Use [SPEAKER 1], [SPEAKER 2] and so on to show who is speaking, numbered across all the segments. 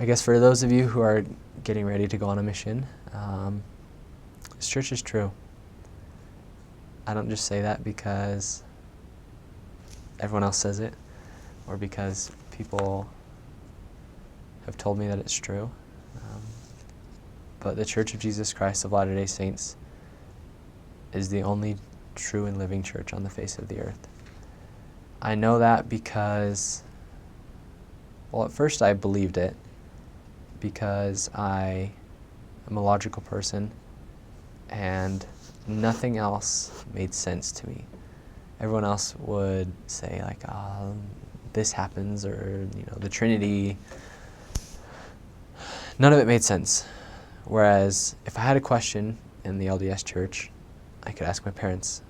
[SPEAKER 1] I guess for those of you who are getting ready to go on a mission, this church is true. I don't just say that because everyone else says it, or because people have told me that it's true. But the Church of Jesus Christ of Latter-day Saints is the only true and living church on the face of the earth. I know that because, well, at first I believed it because I am a logical person and nothing else made sense to me. Everyone else would say like, this happens, or, the Trinity. None of it made sense. Whereas if I had a question in the LDS church, I could ask my parents.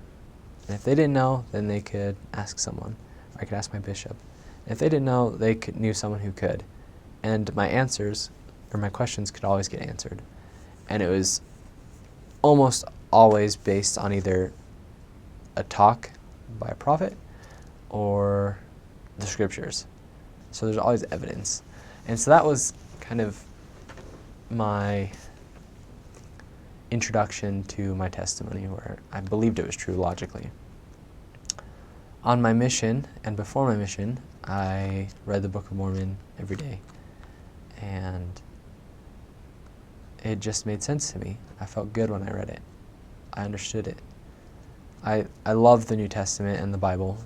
[SPEAKER 1] And if they didn't know, then they could ask someone. Or I could ask my bishop. And if they didn't know, they knew someone who could. And my answers, or my questions, could always get answered. And it was almost always based on either a talk by a prophet or the scriptures. So there's always evidence. And so that was kind of my introduction to my testimony, where I believed it was true logically. On my mission and before my mission, I read the Book of Mormon every day, and it just made sense to me. I felt good when I read it. I understood it. I love the New Testament and the Bible,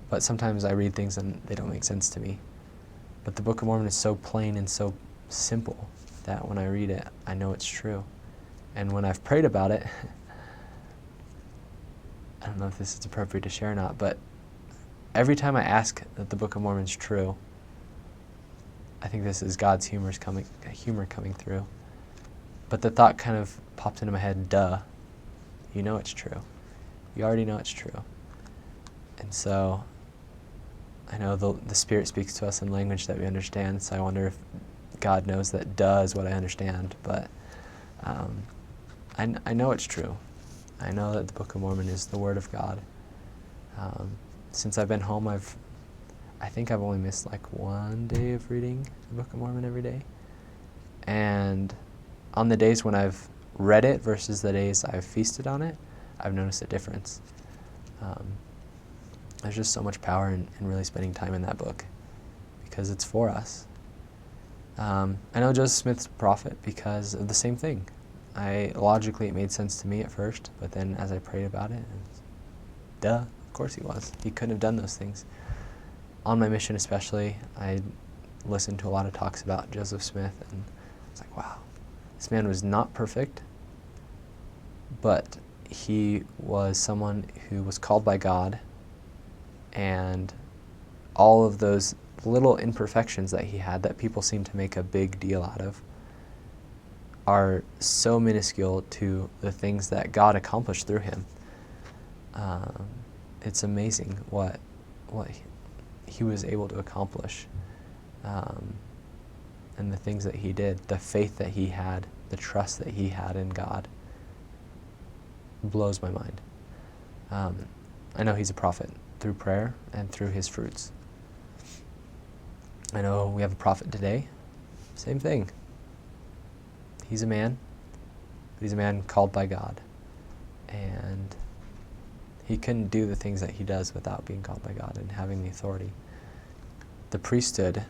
[SPEAKER 1] but sometimes I read things and they don't make sense to me. But the Book of Mormon is so plain and so simple that when I read it, I know it's true. And when I've prayed about it, I don't know if this is appropriate to share or not, but every time I ask that the Book of Mormon is true, I think this is God's humor coming through. But the thought kind of popped into my head, duh, you know it's true. You already know it's true. And so I know the Spirit speaks to us in language that we understand, so I wonder if God knows that duh is what I understand. But I know it's true. I know that the Book of Mormon is the Word of God. Since I've been home, I think I've only missed like one day of reading the Book of Mormon every day. And on the days when I've read it versus the days I've feasted on it, I've noticed a difference. There's just so much power in really spending time in that book because it's for us. I know Joseph Smith's a prophet because of the same thing. Logically, it made sense to me at first, but then as I prayed about it, duh, of course he was. He couldn't have done those things. On my mission especially, I listened to a lot of talks about Joseph Smith, and it's like, wow, this man was not perfect, but he was someone who was called by God, and all of those little imperfections that he had that people seem to make a big deal out of are so minuscule to the things that God accomplished through him. It's amazing what he was able to accomplish, and the things that he did, the faith that he had, the trust that he had in God, blows my mind. I know he's a prophet through prayer and through his fruits. I know we have a prophet today, same thing. He's a man, but he's a man called by God, and he couldn't do the things that he does without being called by God and having the authority. The priesthood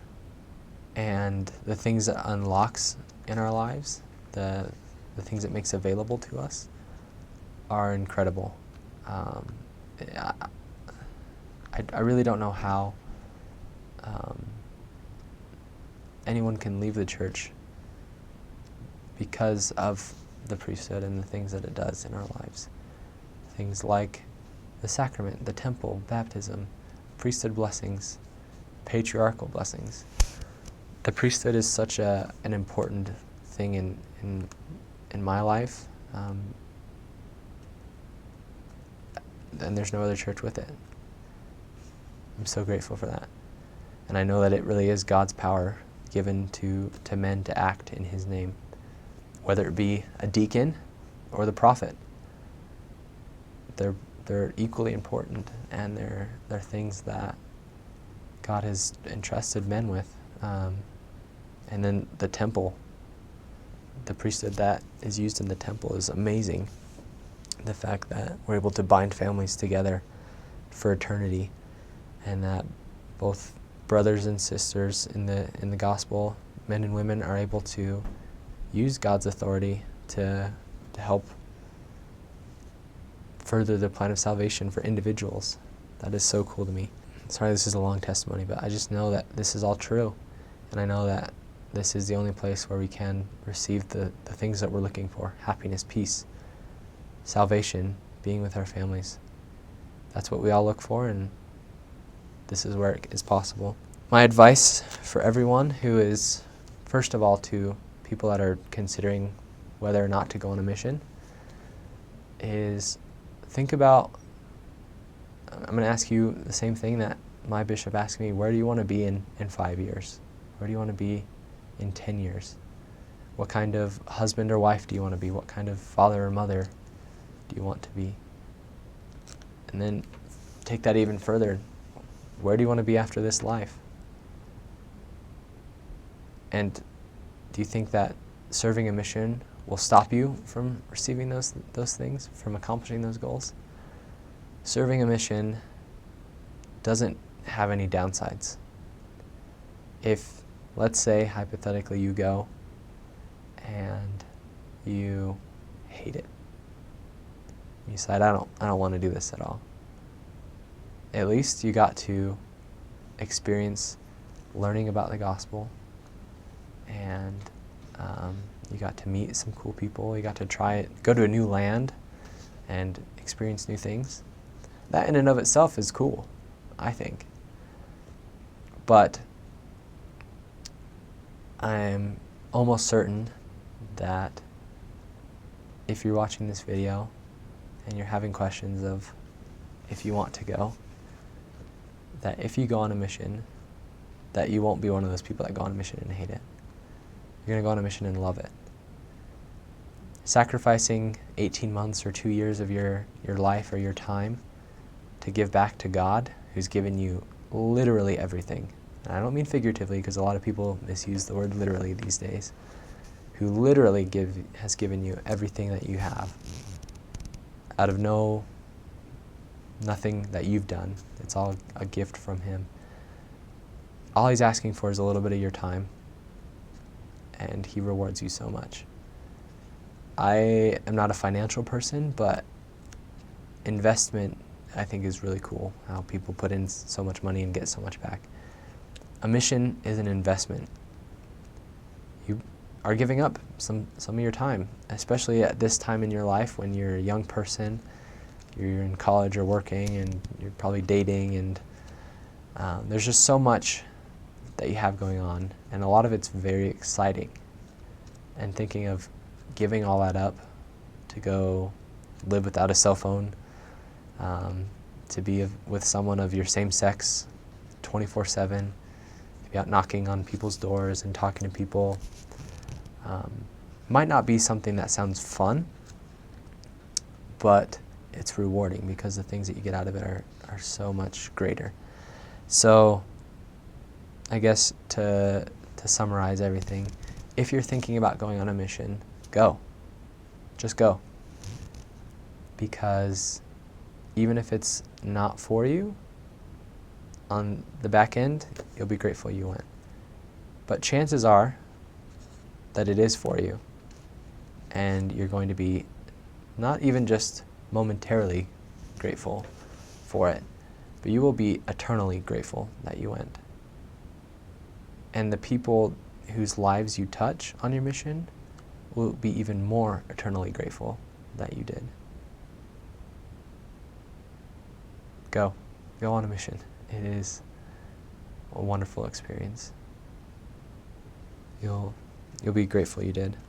[SPEAKER 1] and the things that unlocks in our lives, the things it makes available to us, are incredible. I really don't know how anyone can leave the church because of the priesthood and the things that it does in our lives. Things like the sacrament, the temple, baptism, priesthood blessings, patriarchal blessings. The priesthood is such an important thing in my life, and there's no other church with it. I'm so grateful for that. And I know that it really is God's power given to men to act in his name, whether it be a deacon or the prophet. They're equally important, and they're things that God has entrusted men with And then the temple, the priesthood that is used in the temple is amazing. The fact that we're able to bind families together for eternity, and that both brothers and sisters in the gospel, men and women, are able to use God's authority to help further the plan of salvation for individuals. That is so cool to me. Sorry, this is a long testimony, but I just know that this is all true. And I know that this is the only place where we can receive the things that we're looking for: happiness, peace, salvation, being with our families. That's what we all look for, and this is where it is possible. My advice for everyone who is, first of all, to people that are considering whether or not to go on a mission, is think about, I'm going to ask you the same thing that my bishop asked me: where do you want to be in 5 years? Where do you want to be in 10 years? What kind of husband or wife do you want to be? What kind of father or mother do you want to be? And then take that even further. Where do you want to be after this life? And do you think that serving a mission will stop you from receiving those things, from accomplishing those goals? Serving a mission doesn't have any downsides. If, let's say, hypothetically, you go and you hate it, you decide, I don't want to do this at all. At least you got to experience learning about the gospel, and you got to meet some cool people. You got to try it, go to a new land and experience new things. That in and of itself is cool, I think. But I'm almost certain that if you're watching this video and you're having questions of if you want to go, that if you go on a mission, that you won't be one of those people that go on a mission and hate it. You're going to go on a mission and love it. Sacrificing 18 months or 2 years of your life or your time to give back to God, who's given you literally everything. And I don't mean figuratively, because a lot of people misuse the word literally these days. Who literally has given you everything that you have out of nothing that you've done. It's all a gift from Him. All He's asking for is a little bit of your time, and He rewards you so much. I am not a financial person, but investment, I think, is really cool, how people put in so much money and get so much back. A mission is an investment. You are giving up some of your time, especially at this time in your life when you're a young person, you're in college or working, and you're probably dating, and there's just so much that you have going on, and a lot of it's very exciting. And thinking of giving all that up to go live without a cell phone, to be with someone of your same sex 24/7, to be out knocking on people's doors and talking to people, might not be something that sounds fun, but it's rewarding because the things that you get out of it are so much greater. So I guess to summarize everything, if you're thinking about going on a mission, go. Just go. Because even if it's not for you, on the back end, you'll be grateful you went. But chances are that it is for you, and you're going to be not even just momentarily grateful for it, but you will be eternally grateful that you went. And the people whose lives you touch on your mission will be even more eternally grateful that you did. Go on a mission. It is a wonderful experience. You'll be grateful you did.